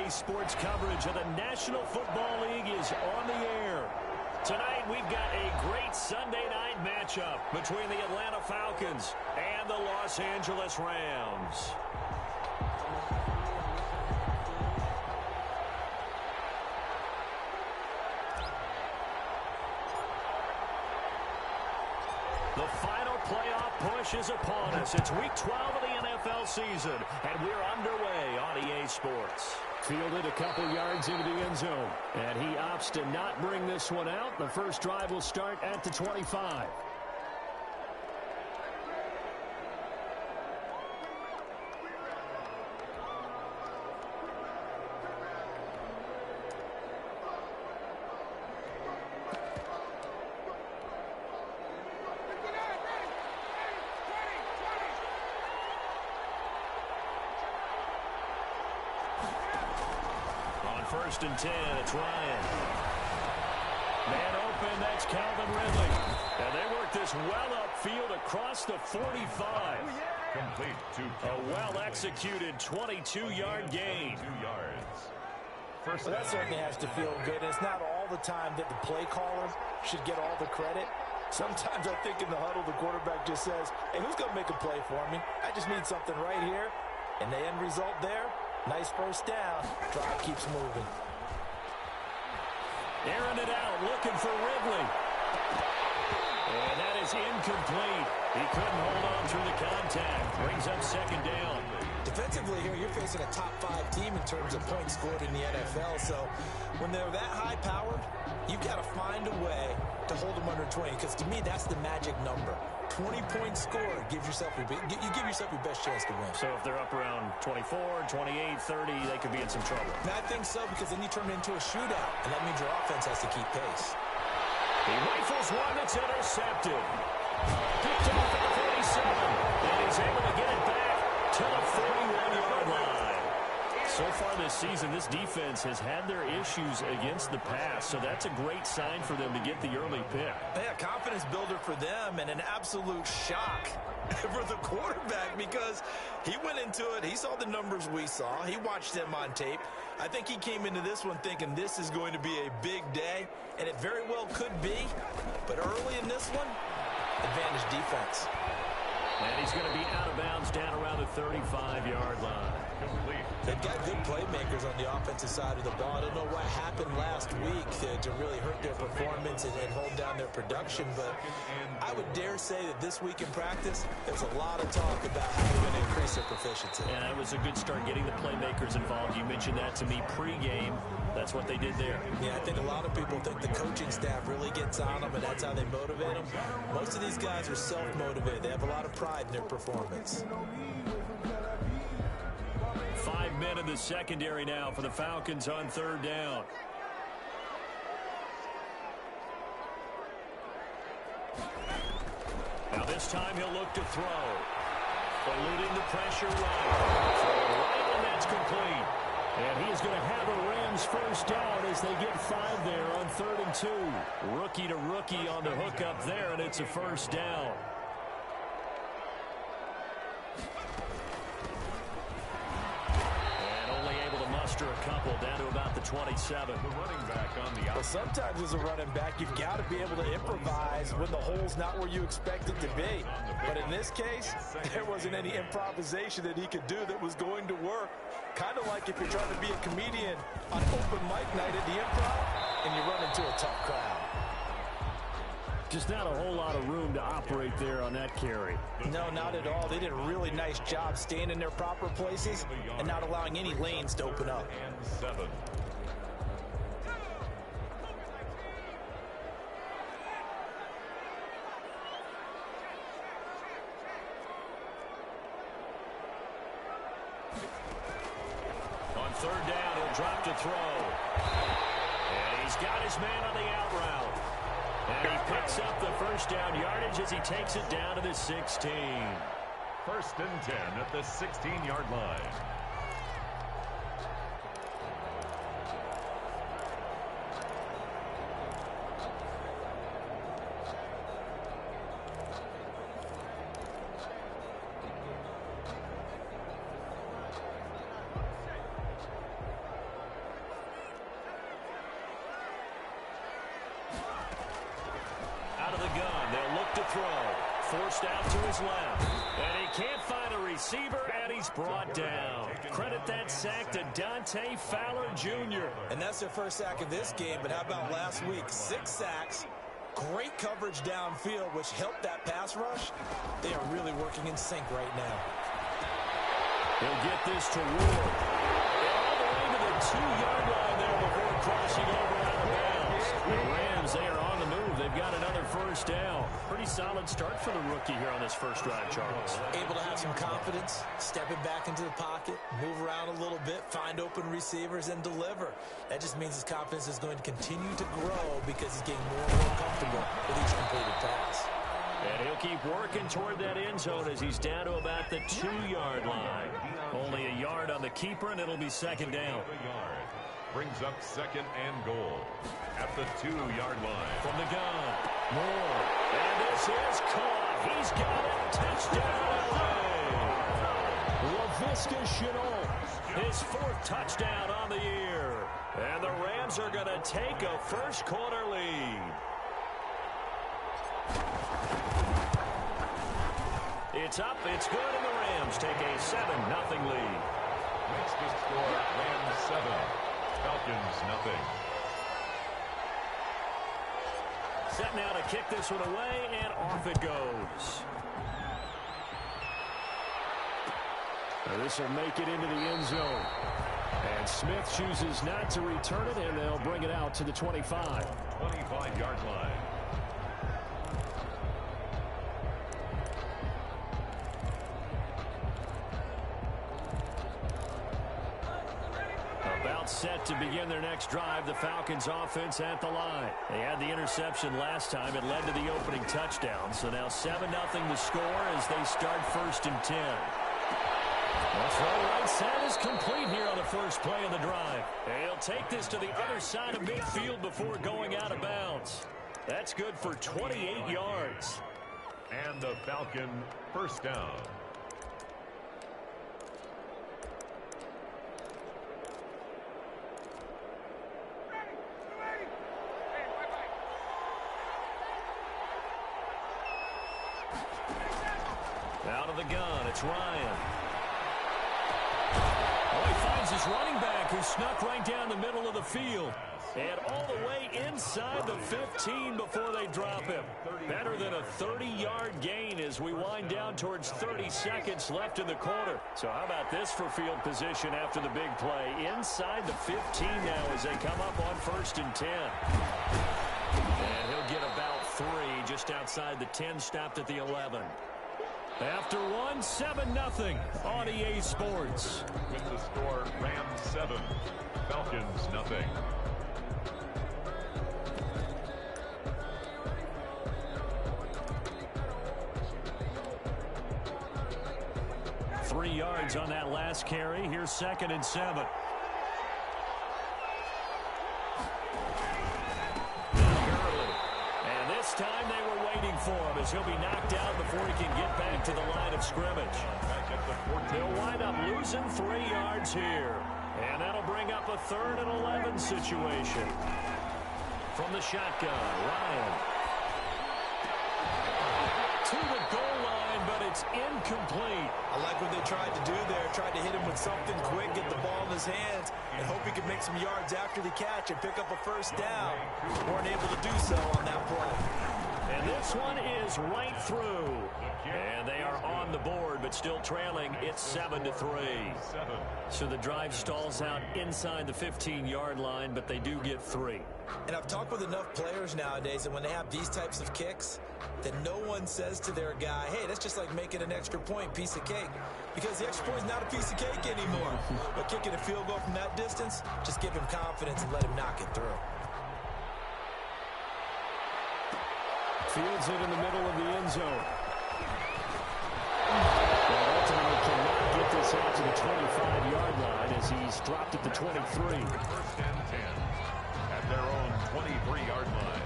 EA Sports coverage of the National Football League is on the air. Tonight, we've got a great Sunday night matchup between the Atlanta Falcons and the Los Angeles Rams. The final playoff push is upon us. It's week 12 of the NFL season, and we're underway on EA Sports. Fielded a couple yards into the end zone, and he opts to not bring this one out. The first drive will start at the 25. First and 10, it's Ryan. Man open, that's Calvin Ridley. And they work this well upfield across the 45. Complete to a well-executed 22-yard gain. 2 yards. First, well, that certainly has to feel good. It's not all the time that the play caller should get all the credit. Sometimes I think in the huddle, the quarterback just says, hey, who's going to make a play for me? I just need something right here. And the end result there, nice first down. Drive keeps moving. Airing it out, looking for Ridley. And that is incomplete. He couldn't hold on through the contact. Brings up second down. Defensively here, you're facing a top-5 team in terms of points scored in the NFL. So when they're that high-powered, you've got to find a way to hold them under 20. Because to me, that's the magic number. 20 points scored gives yourself you give yourself your best chance to win. So if they're up around 24, 28, 30, they could be in some trouble. And I think so, because then you turn it into a shootout, and that means your offense has to keep pace. He rifles one that's intercepted. Picked off at the 47, and he's able to get it back to the 41-yard line. So far this season, this defense has had their issues against the pass, so that's a great sign for them to get the early pick. Yeah, confidence builder for them, and an absolute shock for the quarterback, because he went into it, he saw the numbers we saw, he watched them on tape. I think he came into this one thinking this is going to be a big day, and it very well could be, but early in this one, advantage defense. And he's going to be out of bounds down around the 35-yard line. They've got good playmakers on the offensive side of the ball. I don't know what happened last week to really hurt their performance and hold down their production, but I would dare say that this week in practice, there's a lot of talk about how they're going to increase their proficiency. And it was a good start getting the playmakers involved. You mentioned that to me pregame. That's what they did there. Yeah, I think a lot of people think the coaching staff really gets on them, and that's how they motivate them. Most of these guys are self-motivated. They have a lot of pride in their performance. 5 men in the secondary now for the Falcons on third down. Now this time he'll look to throw. Eluding the pressure right. Throw right, and that's complete. And he is going to have a Rams first down as they get 5 there on 3rd and 2. Rookie to rookie on the hook up there, and it's a first down. A couple down to about the 27. The running back on the outside. Well, sometimes as a running back, you've got to be able to improvise when the hole's not where you expect it to be. But in this case, there wasn't any improvisation that he could do that was going to work. Kind of like if you're trying to be a comedian on open mic night at the Improv and you run into a tough crowd. Just not a whole lot of room to operate there on that carry. No, not at all. They did a really nice job staying in their proper places and not allowing any lanes to open up. And 7. On third down, he'll drop to throw. And he's got his man on the out route. And he picks up the first down yardage as he takes it down to the 16. 1st and 10 at the 16-yard line. forced out to his left. And he can't find a receiver, and he's brought down. Credit that sack to Dante Fowler Jr. And that's their first sack of this game, but how about last week? 6 sacks, great coverage downfield, which helped that pass rush. They are really working in sync right now. He'll get this to Ward. All the way to the 2-yard line there before crossing over out of bounds. The Rams, they are on the move. They've got another first down. Pretty solid start for the rookie here on this first drive, Charles. Able to have some confidence, stepping back into the pocket, move around a little bit, find open receivers, and deliver. That just means his confidence is going to continue to grow because he's getting more and more comfortable with each completed pass. And he'll keep working toward that end zone as he's down to about the 2-yard line. Only a yard on the keeper, and it'll be second down. Brings up second and goal at the 2-yard line. From the gun, Moore. And this is caught. He's got it. Touchdown, LA. LaVisca Chenault, his 4th touchdown on the year. And the Rams are going to take a first-quarter lead. It's up, it's good, and the Rams take a 7-0 lead. Makes the score Rams 7, Falcons nothing. Set now to kick this one away, and off it goes. Now this will make it into the end zone. And Smith chooses not to return it, and they'll bring it out to the 25. 25-yard line. Set to begin their next drive. The Falcons offense at the line. They had the interception last time. It led to the opening touchdown. So now 7-0 the score as they start 1st and 10. That's right side is complete here on the first play of the drive. And he'll take this to the other side of midfield before going out of bounds. That's good for 28 yards. And the Falcon first down. Out of the gun, it's Ryan. Oh, he finds his running back who snuck right down the middle of the field. And all the way inside the 15 before they drop him. Better than a 30-yard gain as we wind down towards 30 seconds left in the quarter. So how about this for field position after the big play? Inside the 15 now as they come up on 1st and 10. And he'll get about 3 just outside the 10, stopped at the 11. After 7-0 on EA Sports. With the score, Rams 7, Falcons nothing. Three yards on that last carry. Here's 2nd and 7. This time they were waiting for him as he'll be knocked out before he can get back to the line of scrimmage. They'll wind up losing 3 yards here. And that'll bring up a 3rd and 11 situation. From the shotgun, Ryan. To the goal line, but it's incomplete. I like what they tried to do there. Tried to hit him with something quick, get the ball in his hands, and hope he could make some yards after the catch and pick up a first down. Weren't able to do so on that play. And this one is right through. And they are on the board, but still trailing. It's 7-3. So the drive stalls out inside the 15-yard line, but they do get 3. And I've talked with enough players nowadays, and when they have these types of kicks, that no one says to their guy, hey, that's just like making an extra point, piece of cake. Because the extra point is not a piece of cake anymore. But kicking a field goal from that distance, just give him confidence and let him knock it through. Fields it in the middle of the end zone. But ultimately cannot get this out to the 25-yard line as he's dropped at the 23. 1st and 10 at their own 23-yard line.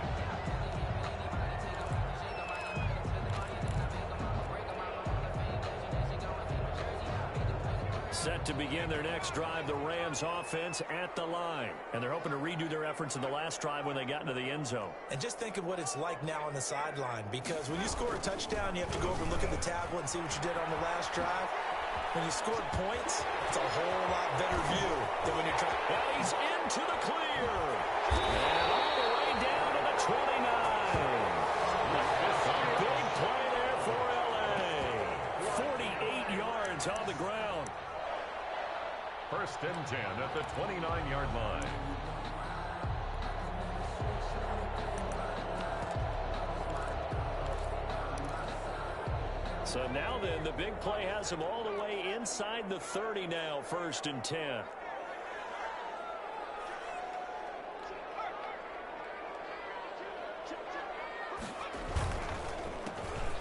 Set to begin their next drive, the Rams offense at the line. And they're hoping to redo their efforts in the last drive when they got into the end zone. And just think of what it's like now on the sideline, because when you score a touchdown, you have to go over and look at the tablet and see what you did on the last drive. When you scored points, it's a whole lot better view than when you're trying. Well, he's into the clear. And all the way down to the 29. A big play there for L.A. 48 yards on the ground. First and 10 at the 29-yard line. So now then, the big play has him all the way inside the 30 now, first and 10.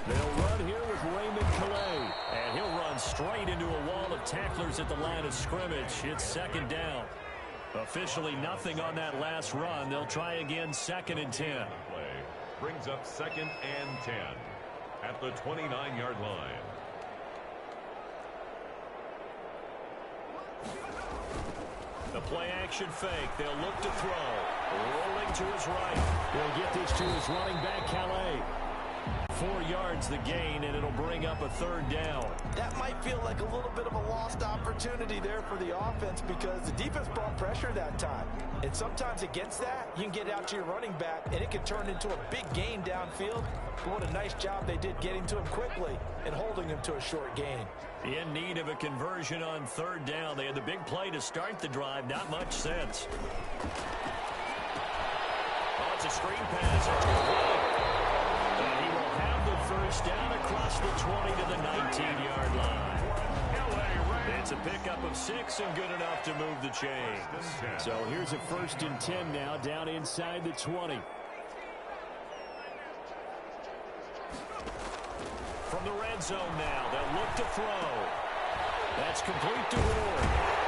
They'll run here with Raymond Calais, and he'll run straight into a wall of tacklers at the line of scrimmage. It's second down. Officially nothing on that last run. They'll try again, second and 10. Play brings up second and 10 at the 29-yard line. The play action fake. They'll look to throw. Rolling to his right. He'll get this to his running back, Calais. 4 yards the gain, and it'll bring up a third down. That might feel like a little bit of a lost opportunity there for the offense because the defense brought pressure that time. And sometimes against that, you can get out to your running back, and it can turn into a big gain downfield. But what a nice job they did getting to him quickly and holding him to a short gain. In need of a conversion on third down. They had the big play to start the drive. Not much sense. Oh, it's a screen pass. And he will have the first down across the 20 to the 19-yard line. It's a pickup of 6 and good enough to move the chains. So here's a first and 10 now down inside the 20. From the red zone now, they'll look to throw. That's complete to Ward.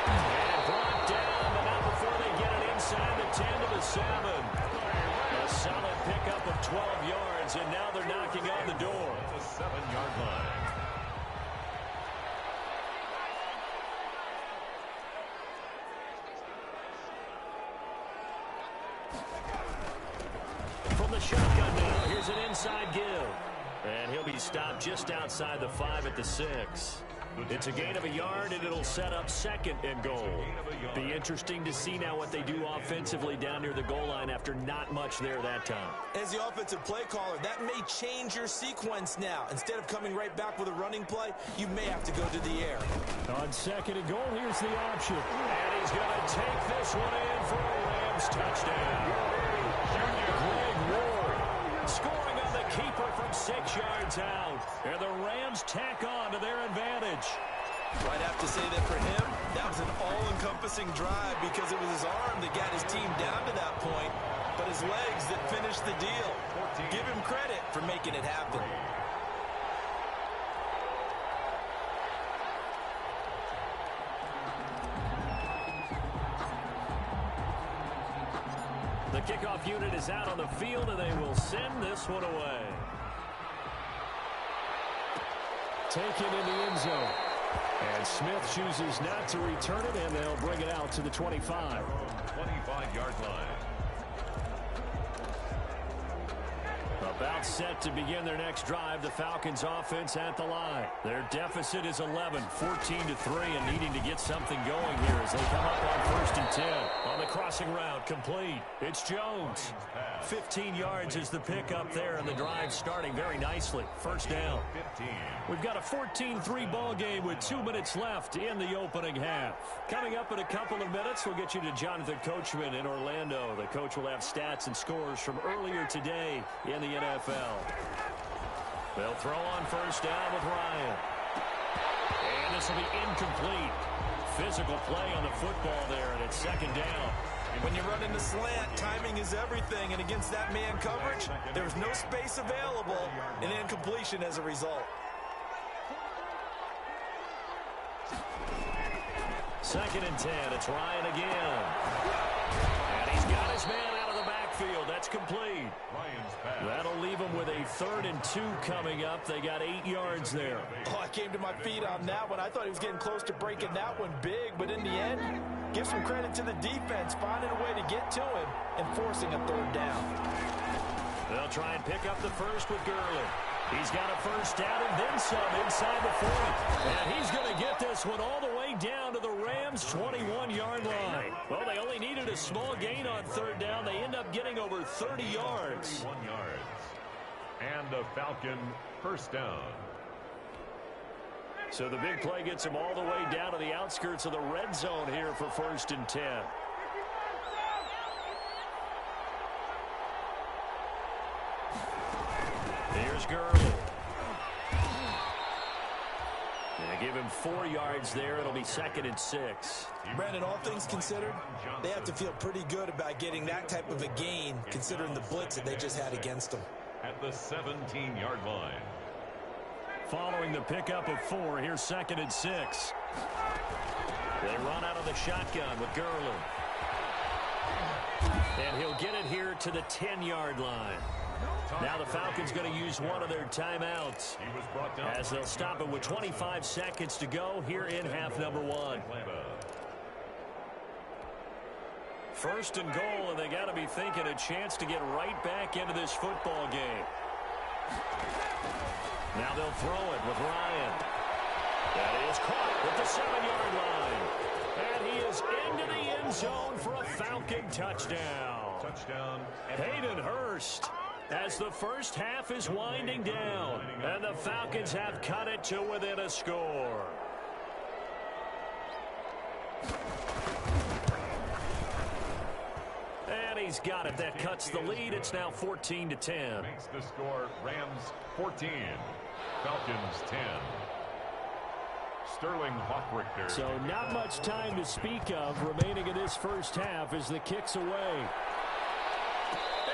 And brought down, but not before they get it inside the 10 to the 7. A solid pickup of 12 yards, and now they're knocking on the door. The 7-yard line. From the shotgun now, here's an inside give. And he'll be stopped just outside the 5 at the 6. It's a gain of a yard, and it'll set up second and goal. Be interesting to see now what they do offensively down near the goal line after not much there that time. As the offensive play caller, that may change your sequence now. Instead of coming right back with a running play, you may have to go to the air. On second and goal, here's the option. And he's going to take this one in for a Rams touchdown. Greg Ward scoring on the keeper from 6 yards out. And the Rams tack on to their advantage. I'd have to say that for him, that was an all-encompassing drive because it was his arm that got his team down to that point, but his legs that finished the deal. Give him credit for making it happen. The kickoff unit is out on the field, and they will send this one away. Taken in the end zone. And Smith chooses not to return it, and they'll bring it out to the 25. 25-yard line. About set to begin their next drive, the Falcons offense at the line. Their deficit is 11, 14-3, and needing to get something going here as they come up on first and 10. On the crossing route, complete. It's Jones. 15 yards is the pickup there, and the drive starting very nicely. First down. We've got a 14-3 ball game with 2 minutes left in the opening half. Coming up in a couple of minutes, we'll get you to Jonathan Coachman in Orlando. The coach will have stats and scores from earlier today in the NFL. They'll throw on first down with Ryan. And this will be incomplete. Physical play on the football there, and it's second down. When you run in the slant, timing is everything, and against that man coverage, there's no space available, and incompletion as a result. Second and 10, it's Ryan again. And he's got his man out of the backfield. That's complete. That'll leave him with a 3rd and 2 coming up. They got 8 yards there. Oh, I came to my feet on that one. I thought he was getting close to breaking that one big, but in the end, give some credit to the defense, finding a way to get to him and forcing a 3rd down. They'll try and pick up the first with Gurley. He's got a first down and then some inside the 40. And he's going to get this one all the way down to the Rams' 21-yard line. Well, they only needed a small gain on 3rd down. They end up getting over 30 yards. 31 yards. And a Falcon first down. So the big play gets him all the way down to the outskirts of the red zone here for 1st and 10. Here's Gurley. They give him 4 yards there. It'll be 2nd and 6. Brandon, all things considered, they have to feel pretty good about getting that type of a gain, considering the blitz that they just had against them. At the 17-yard line. Following the pickup of 4, here's 2nd and 6. They run out of the shotgun with Gurley. And he'll get it here to the 10-yard line. Now the Falcons going to use one of their timeouts as they'll stop it with 25 seconds to go here in half number 1. 1st and goal, and they got to be thinking a chance to get right back into this football game. Now they'll throw it with Ryan. That is caught with the 7-yard line. And he is into the end zone for a Falcon touchdown. Touchdown. Hayden Hurst, as the first half is winding down, and the Falcons have cut it to within a score. And he's got it. That cuts the lead. It's now 14-10. Makes the score Rams 14, Falcons 10. Sterling Hawkrichter. So not much time to speak of remaining in this first half as the kick's away.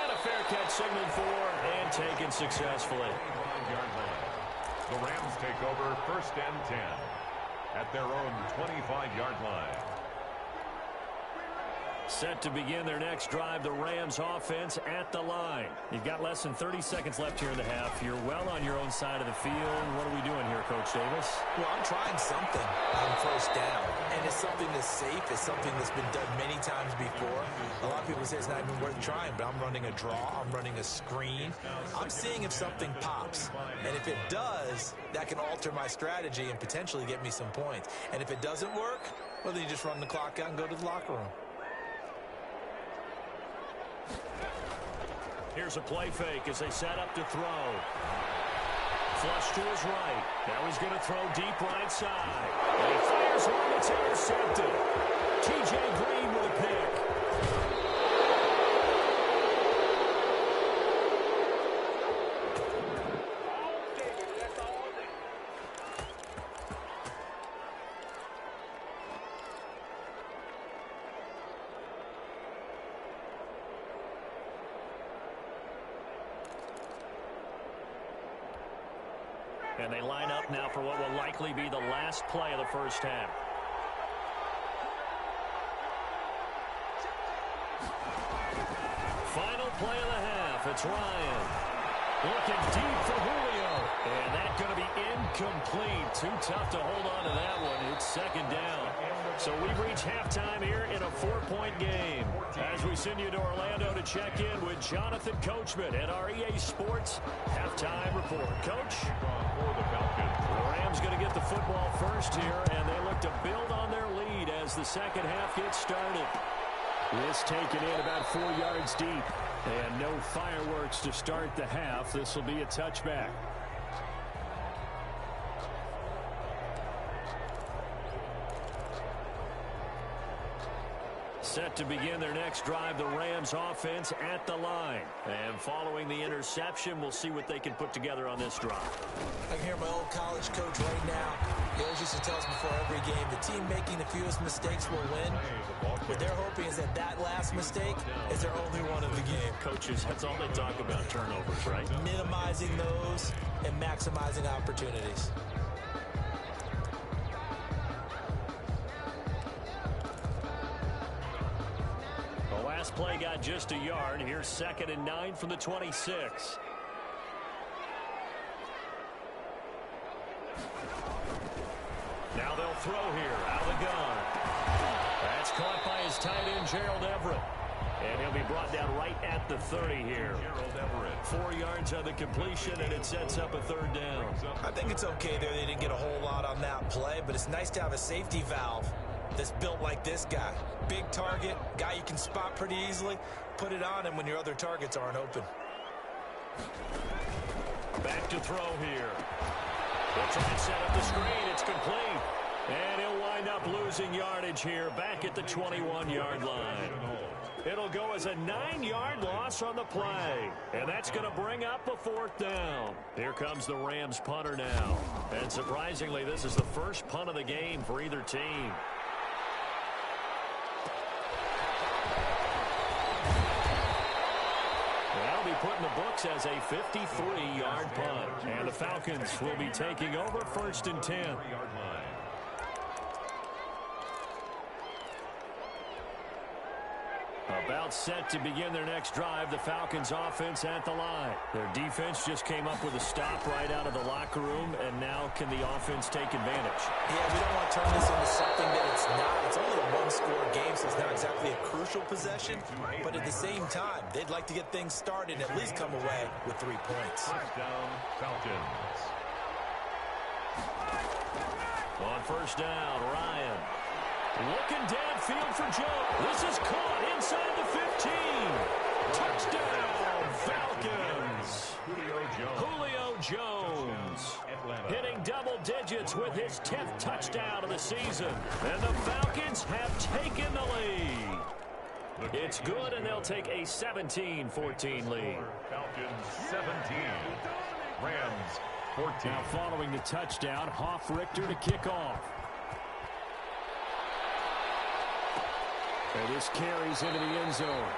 And a fair catch signaled for and taken successfully. 25-yard line. The Rams take over 1st and 10 at their own 25-yard line. Set to begin their next drive, the Rams offense at the line. You've got less than 30 seconds left here in the half. You're well on your own side of the field. What are we doing here, Coach Davis? Well, I'm trying something on 1st down, and it's something that's safe. It's something that's been done many times before. A lot of people say it's not even worth trying, but I'm running a draw. I'm running a screen. I'm seeing if something pops, and if it does, that can alter my strategy and potentially get me some points. And if it doesn't work, well, then you just run the clock out and go to the locker room. Here's a play fake as they set up to throw. Flush to his right. Now he's going to throw deep right side. And he fires one that's intercepted. T.J. Green with a pick. And they line up now for what will likely be the last play of the first half. Final play of the half. It's Ryan. Looking deep for Julio. And that's going to be incomplete. Too tough to hold on to that one. It's 2nd down. So we've reached halftime here in a 4-point game. As we send you to Orlando to check in with Jonathan Coachman at our EA Sports halftime report. Coach? The Rams going to get the football first here, and they look to build on their lead as the second half gets started. This taken in about 4 yards deep, and no fireworks to start the half. This will be a touchback. Set to begin their next drive, the Rams offense at the line. And following the interception, we'll see what they can put together on this drive. I can hear my old college coach right now. He always used to tell us before every game, the team making the fewest mistakes will win. What they're hoping is that that last mistake is their only one of the game. Coaches, that's all they talk about, turnovers, right? Minimizing those and maximizing opportunities. Play got just a yard. Here's 2nd and 9 from the 26. Now they'll throw here out of the gun. That's caught by his tight end, Gerald Everett. And he'll be brought down right at the 30 here. 4 yards on the completion, and it sets up a third down. I think it's okay there. They didn't get a whole lot on that play, but it's nice to have a safety valve that's built like this guy. Big target, guy you can spot pretty easily. Put it on him when your other targets aren't open. Back to throw here. They'll try and set up the screen. It's complete. And he'll wind up losing yardage here back at the 21-yard line. It'll go as a 9-yard loss on the play. And that's going to bring up a fourth down. Here comes the Rams punter now. And surprisingly, this is the first punt of the game for either team. That'll be put in the books as a 53-yard punt. And the Falcons will be taking over 1st and 10. About set to begin their next drive, the Falcons offense at the line. Their defense just came up with a stop right out of the locker room, and now can the offense take advantage? Yeah, we don't want to turn this into something that it's not. It's only a one-score game, so it's not exactly a crucial possession. But at the same time, they'd like to get things started and at least come away with 3 points. First down, Falcons. On first down, Ryan. Looking downfield for Joe. This is caught inside the 15. Touchdown, Falcons. Julio Jones hitting double digits with his 10th touchdown of the season. And the Falcons have taken the lead. It's good, and they'll take a 17-14 lead. Falcons 17. Rams 14. Now following the touchdown, Richter to kick off. And this carries into the end zone.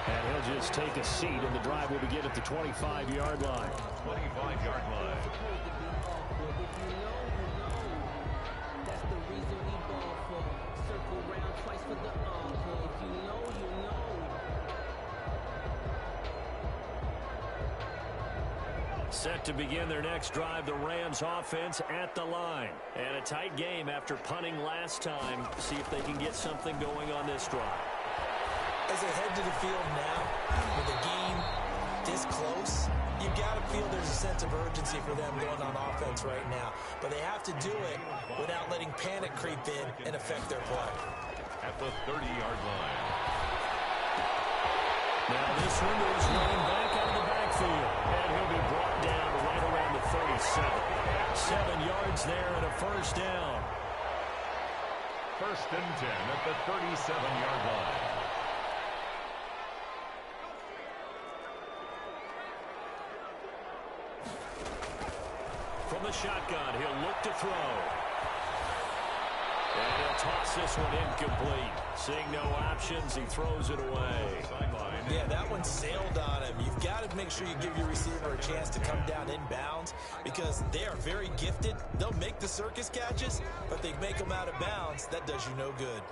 And he'll just take a seat, and the drive will begin at the 25-yard line. 25-yard line. Set to begin their next drive, the Rams offense at the line. And a tight game after punting last time. See if they can get something going on this drive. As they head to the field now, with the game this close, you got to feel there's a sense of urgency for them going on offense right now. But they have to do it without letting panic creep in and affect their play. At the 30-yard line. Now this one is running back out of the backfield. And he'll be brought down right around the 37. 7 yards there and a first down. 1st and 10 at the 37-yard line. From the shotgun, he'll look to throw. And he'll toss this one incomplete. Seeing no options, he throws it away. Yeah, that one sailed on him. You've got to make sure you give your receiver a chance to come down inbounds because they are very gifted. They'll make the circus catches, but they make them out of bounds. That does you no good.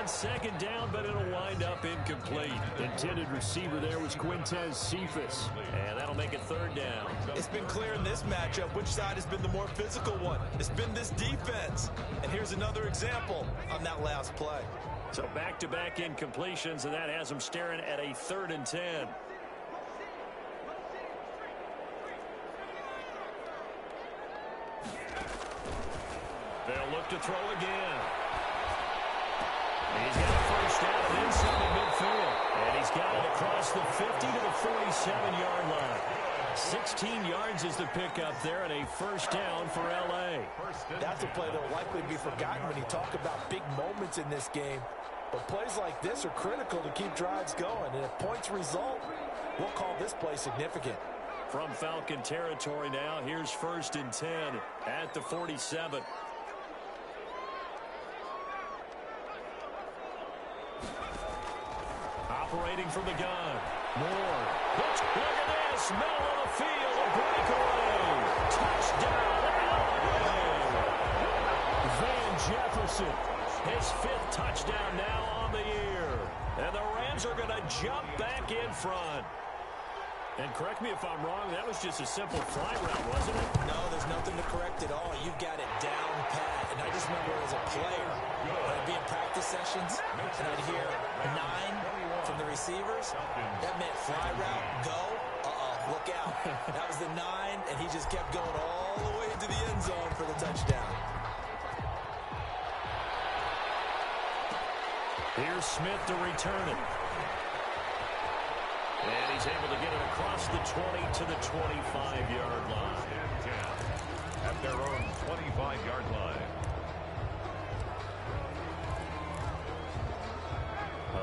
Second down, but it'll wind up incomplete. Intended receiver there was Quintez Cephas. And that'll make it third down. It's been clear in this matchup which side has been the more physical one. It's been this defense. And here's another example on that last play. So back-to-back incompletions, and that has them staring at a 3rd and 10. They'll look to throw again. He's got a first down inside the midfield. And he's got it across the 50 to the 47-yard line. 16 yards is the pickup there, and a first down for L.A. That's a play that will likely be forgotten when you talk about big moments in this game. But plays like this are critical to keep drives going. And if points result, we'll call this play significant. From Falcon territory now, here's 1st and 10 at the 47. Operating from the gun. Moore. Look at this. Middle of the field. A breakaway. Touchdown, LA. Van Jefferson His 5th touchdown now on the year. And the Rams are going to jump back in front. And correct me if I'm wrong, that was just a simple fly route, wasn't it? No, there's nothing to correct at all. You've got it down pat. And I just remember as a player, when I'd be in practice sessions, and I'd hear 9 from the receivers. That meant fly route, go. Look out. That was the 9, and he just kept going all the way into the end zone for the touchdown. Here's Smith to return it. And he's able to get it across the 20 to the 25-yard line. At their own 25-yard line.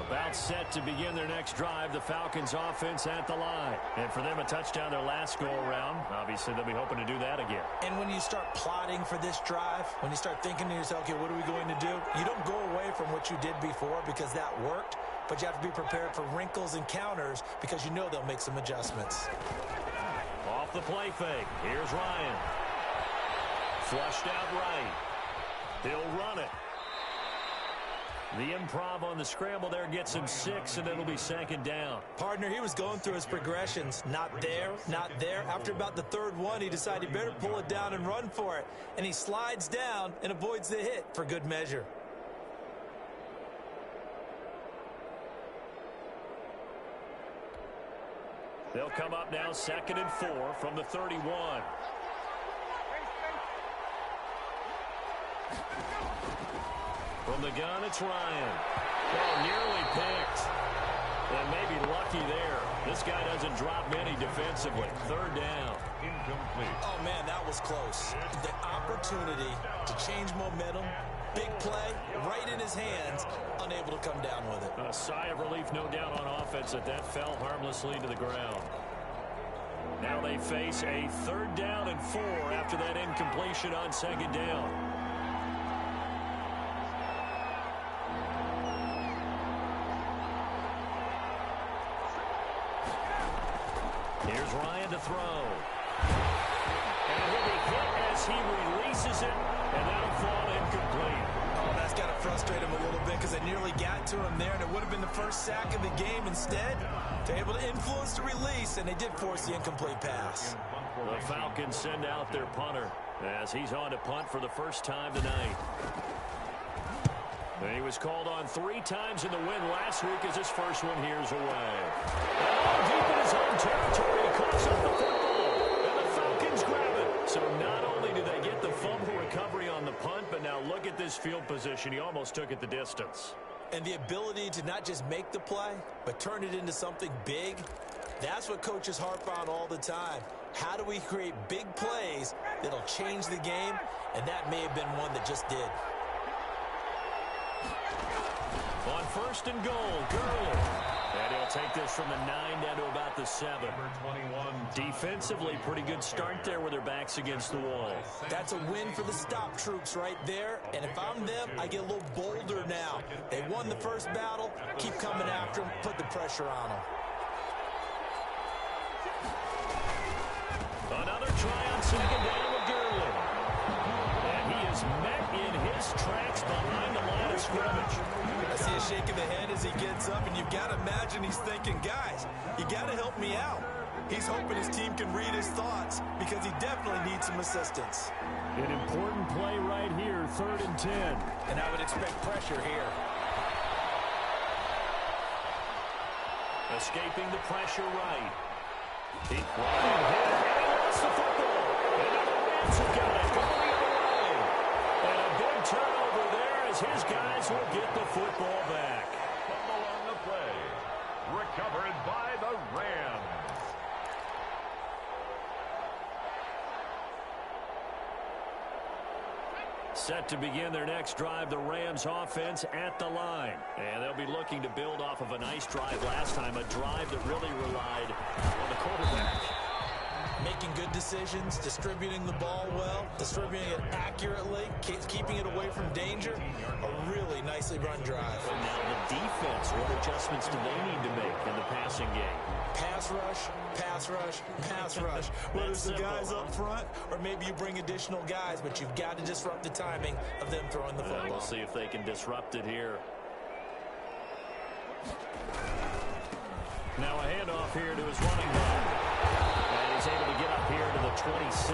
About set to begin their next drive, the Falcons offense at the line. And for them, a touchdown their last go-around. Obviously, they'll be hoping to do that again. And when you start plotting for this drive, when you start thinking to yourself, okay, what are we going to do? You don't go away from what you did before because that worked, but you have to be prepared for wrinkles and counters because you know they'll make some adjustments. Off the play fake. Here's Ryan. Flushed out right. He'll run it. The improv on the scramble there gets him 6, and it'll be 2nd down. Partner, he was going through his progressions. Not there, not there. After about the 3rd one, he decided he better pull it down and run for it. And he slides down and avoids the hit for good measure. They'll come up now 2nd and 4 from the 31. From the gun, it's Ryan. Oh, nearly picked. And maybe lucky there. This guy doesn't drop many defensively. 3rd down. Incomplete. Oh, man, that was close. The opportunity to change momentum, big play, right in his hands, unable to come down with it. A sigh of relief, no doubt, on offense that fell harmlessly to the ground. Now they face a 3rd down and 4 after that incompletion on 2nd down. Here's Ryan to throw. And he'll be hit as he releases it, and that'll fall incomplete. Oh, that's got to frustrate him a little bit because they nearly got to him there, and it would have been the first sack of the game. Instead, they're able to influence the release, and they did force the incomplete pass. The Falcons send out their punter as he's on to punt for the first time tonight. And he was called on 3 times in the win last week as his first one here's away. And deep in his own territory, he calls up the football. And the Falcons grab it. So not only do they get the fumble recovery on the punt, but now look at this field position. He almost took it the distance. And the ability to not just make the play, but turn it into something big, that's what coaches harp on all the time. How do we create big plays that'll change the game? And that may have been one that just did. On 1st and goal, Gurley. And he'll take this from the 9 down to about the 7. Number 21. Defensively, pretty good start there with their backs against the wall. That's a win for the stop troops right there. And if I'm them, I get a little bolder now. They won the first battle. Keep coming after them. Put the pressure on them. Another try on 2nd down with Gurley. And he is met in his tracks behind the line of scrimmage. I see a shake of the head as he gets up, and you've got to imagine he's thinking, guys, you got to help me out. He's hoping his team can read his thoughts because he definitely needs some assistance. An important play right here, 3rd and 10. And I would expect pressure here. Escaping the pressure right. Ryan hit, and he lost the football. And now the Rams have got it going the other way. And a big turnover there as his guys will get the football back. Fumble on the play. Recovered by the Rams. Set to begin their next drive, the Rams offense at the line. And they'll be looking to build off of a nice drive last time, a drive that really relied on the quarterback. Making good decisions, distributing the ball well, distributing it accurately, keeping it away from danger. A really nicely run drive. But now the defense, what adjustments do they need to make in the passing game? Pass rush, pass rush, pass rush. Whether it's the guys up front or maybe you bring additional guys, but you've got to disrupt the timing of them throwing the football. We'll see if they can disrupt it here. Now a handoff here to his running back. And he's able to get up here to the 26.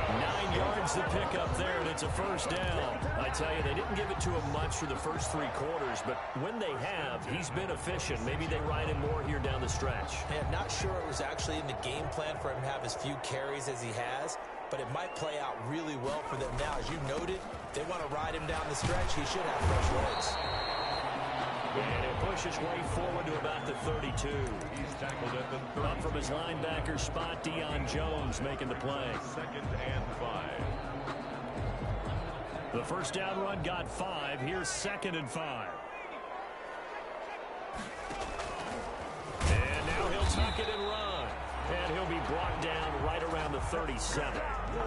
9 yards to pick up there, and it's a first down. I tell you, they didn't give it to him much for the first 3 quarters, but when they have, he's been efficient. Maybe they ride him more here down the stretch. Man, not sure it was actually in the game plan for him to have as few carries as he has, but it might play out really well for them now. As you noted, they want to ride him down the stretch. He should have fresh legs. And it pushes way forward to about the 32. He's tackled at the 30. Up from his linebacker spot, Deion Jones making the play. 2nd and 5. The first down run got 5. Here's 2nd and 5. And now he'll tuck it and run. And he'll be brought down right around the 37.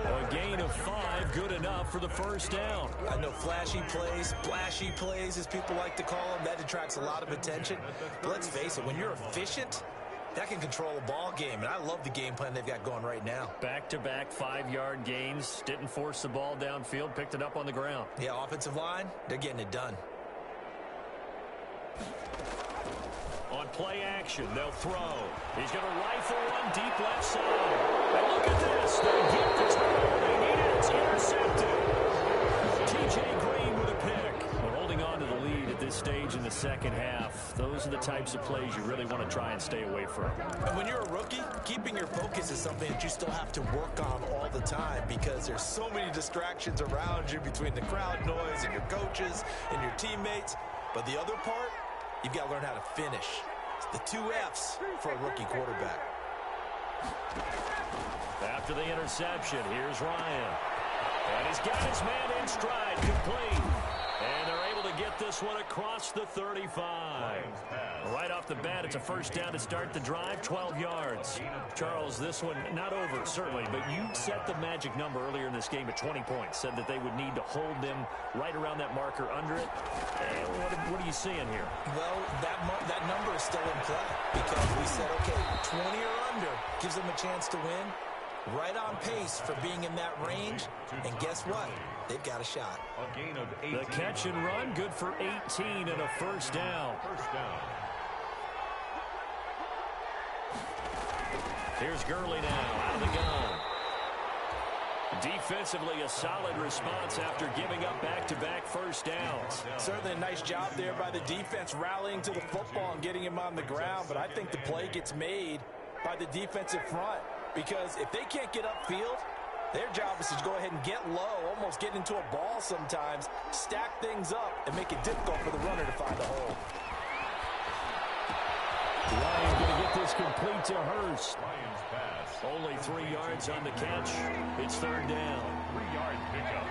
A gain of 5, good enough for the first down. I know flashy plays, splashy plays, as people like to call them, that attracts a lot of attention. But let's face it, when you're efficient, that can control a ball game. And I love the game plan they've got going right now. Back-to-back 5-yard gains. Didn't force the ball downfield. Picked it up on the ground. Yeah, offensive line, they're getting it done. On play action, they'll throw. He's going to rifle one deep left side. And look at this. They get the turnover. They need it. It's intercepted. T.J. Green with a pick. We're holding on to the lead at this stage in the second half. Those are the types of plays you really want to try and stay away from. And when you're a rookie, keeping your focus is something that you still have to work on all the time because there's so many distractions around you between the crowd noise and your coaches and your teammates. But the other part, you've got to learn how to finish. It's the 2 F's for a rookie quarterback. After the interception, here's Ryan. And he's got his man in stride, complete. And they're able to get this one across the 35. Right off the bat, it's a first down to start the drive, 12 yards. Charles, this one not over, certainly, but you set the magic number earlier in this game at 20 points. Said that they would need to hold them right around that marker under it. What are you seeing here? Well, that number is still in play because we said, okay, 20 or under gives them a chance to win. Right on pace for being in that range. And guess what? They've got a shot. A gain of 18. The catch and run, good for 18 and a first down. First down. Here's Gurley now, out of the gun. Defensively, a solid response after giving up back-to-back first downs. Certainly a nice job there by the defense rallying to the football and getting him on the ground, but I think the play gets made by the defensive front because if they can't get upfield, their job is to go ahead and get low, almost get into a ball sometimes, stack things up, and make it difficult for the runner to find a hole. Ryan going to get this complete to Hurst. Ryan's pass. Only 3 yards on the catch. It's third down. 3-yard pickup.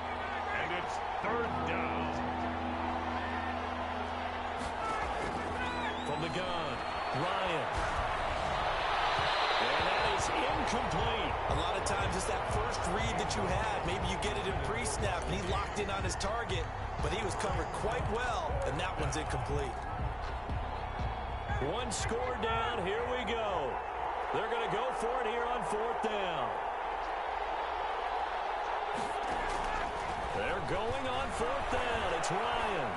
And it's third down. From the gun, Ryan. And that is incomplete. A lot of times it's that first read that you had. Maybe you get it in pre-snap, and he locked in on his target, but he was covered quite well, and that one's incomplete. One score down. Here we go. They're going to go for it here on fourth down. They're going on fourth down. It's Ryan.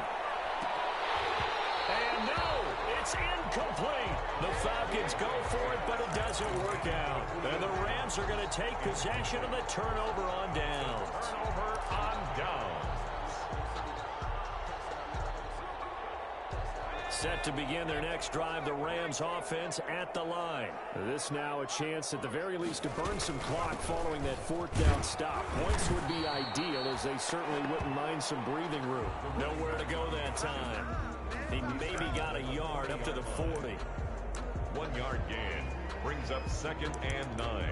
And no, it's incomplete. The Falcons go for it, but it doesn't work out. And the Rams are going to take possession of the turnover on downs. Turnover on downs. Set to begin their next drive, the Rams offense at the line. This now a chance at the very least to burn some clock following that fourth down stop. Points would be ideal as they certainly wouldn't mind some breathing room. Nowhere to go that time. He maybe got a yard up to the 40. 1 yard gain brings up 2nd and 9.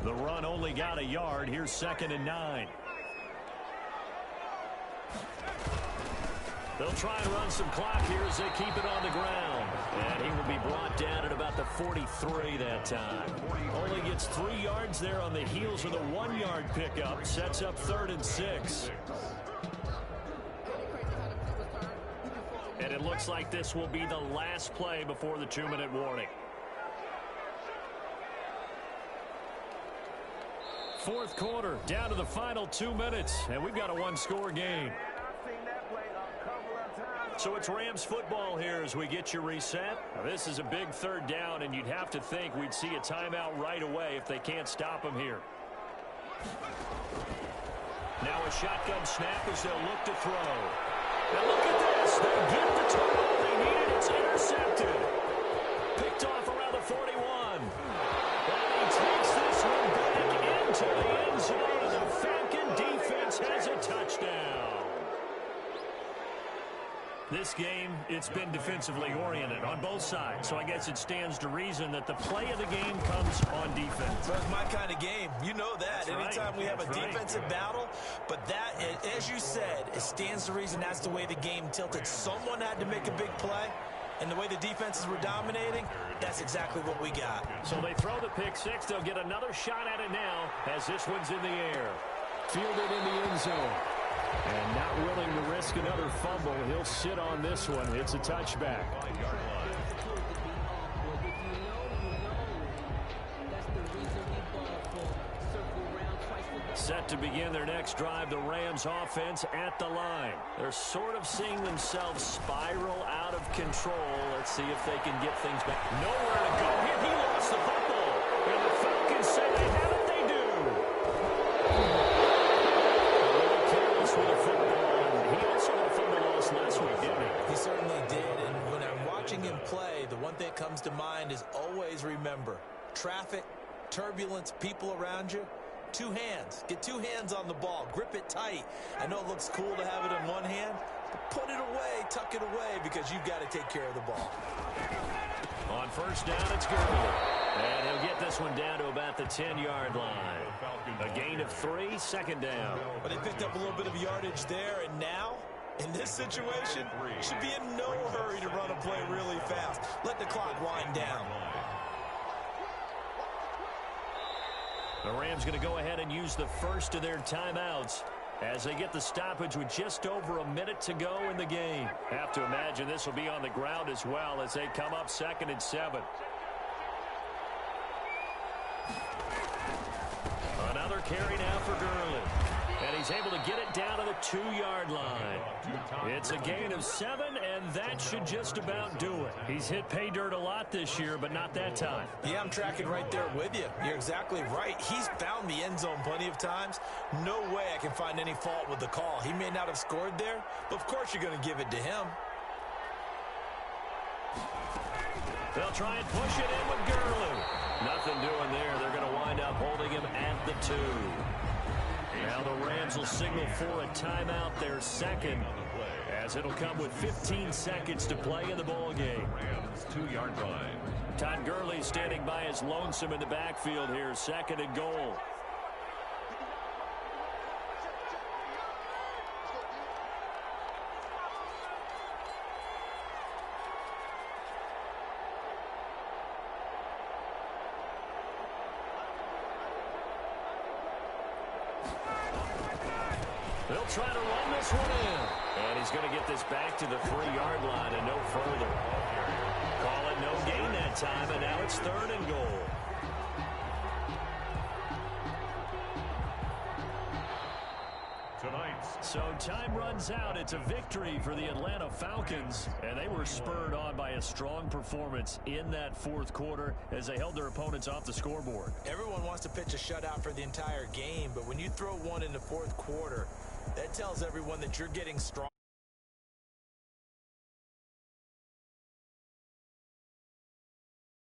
The run only got a yard. Here's 2nd and 9. They'll try and run some clock here as they keep it on the ground. And he will be brought down at about the 43 that time. Only gets 3 yards there on the heels of the 1-yard pickup. Sets up 3rd and 6. And it looks like this will be the last play before the 2-minute warning. 4th quarter, down to the final 2 minutes, and we've got a 1-score game. So it's Rams football here as we get you reset. Now, this is a big 3rd down, and you'd have to think we'd see a timeout right away if they can't stop them here. Now a shotgun snap as they'll look to throw. Now look at this. They get the total they needed. It's intercepted. Picked off around the 41. And he takes this one back into the end zone, and the Falcon defense has a touchdown. This game, it's been defensively oriented on both sides, so I guess it stands to reason that the play of the game comes on defense. Well, it's my kind of game. You know that. That's Anytime right. we have a That's defensive battle, but that, as you said, it stands to reason that's the way the game tilted. Someone had to make a big play, and the way the defenses were dominating, that's exactly what we got. So they throw the pick six. They'll get another shot at it now as this one's in the air. Fielded in the end zone. And not willing to risk another fumble. He'll sit on this one. It's a touchback. Set to begin their next drive, the Rams offense at the line. They're sort of seeing themselves spiral out of control. Let's see if they can get things back. Nowhere to go here. He lost the football. And the Falcons say they have it. They do. With a football. He also had a fumble loss last week, didn't he? He certainly did, and when I'm watching him play, the one thing that comes to mind is always remember, traffic, turbulence, people around you, 2 hands. Get 2 hands on the ball. Grip it tight. I know it looks cool to have it in one hand, but put it away, tuck it away, because you've got to take care of the ball. On first down, it's Gurley. And he'll get this one down to about the 10-yard line. A gain of 3, 2nd down. But they picked up a little bit of yardage there, and now, in this situation, should be in no hurry to run a play really fast. Let the clock wind down. The Rams going to go ahead and use the first of their timeouts as they get the stoppage with just over a minute to go in the game. Have to imagine this will be on the ground as well as they come up 2nd and 7. Another carry now for Gurley. And he's able to get it down to the 2-yard line. It's a gain of 7, and that should just about do it. He's hit pay dirt a lot this year, but not that time. Yeah, I'm tracking right there with you. You're exactly right. He's found the end zone plenty of times. No way I can find any fault with the call. He may not have scored there, but of course you're going to give it to him. They'll try and push it in with Gurley. Nothing doing there. They're going to wind up holding him at the 2. Now the Rams will signal for a timeout, their 2nd, as it'll come with 15 seconds to play in the ball game. Rams 2-yard line. Todd Gurley standing by his lonesome in the backfield here, 2nd and goal. They'll try to run this one in. And he's going to get this back to the 3-yard line and no further. Call it no gain that time, and now it's 3rd and goal. So time runs out. It's a victory for the Atlanta Falcons, and they were spurred on by a strong performance in that 4th quarter as they held their opponents off the scoreboard. Everyone wants to pitch a shutout for the entire game, but when you throw one in the 4th quarter, that tells everyone that you're getting strong.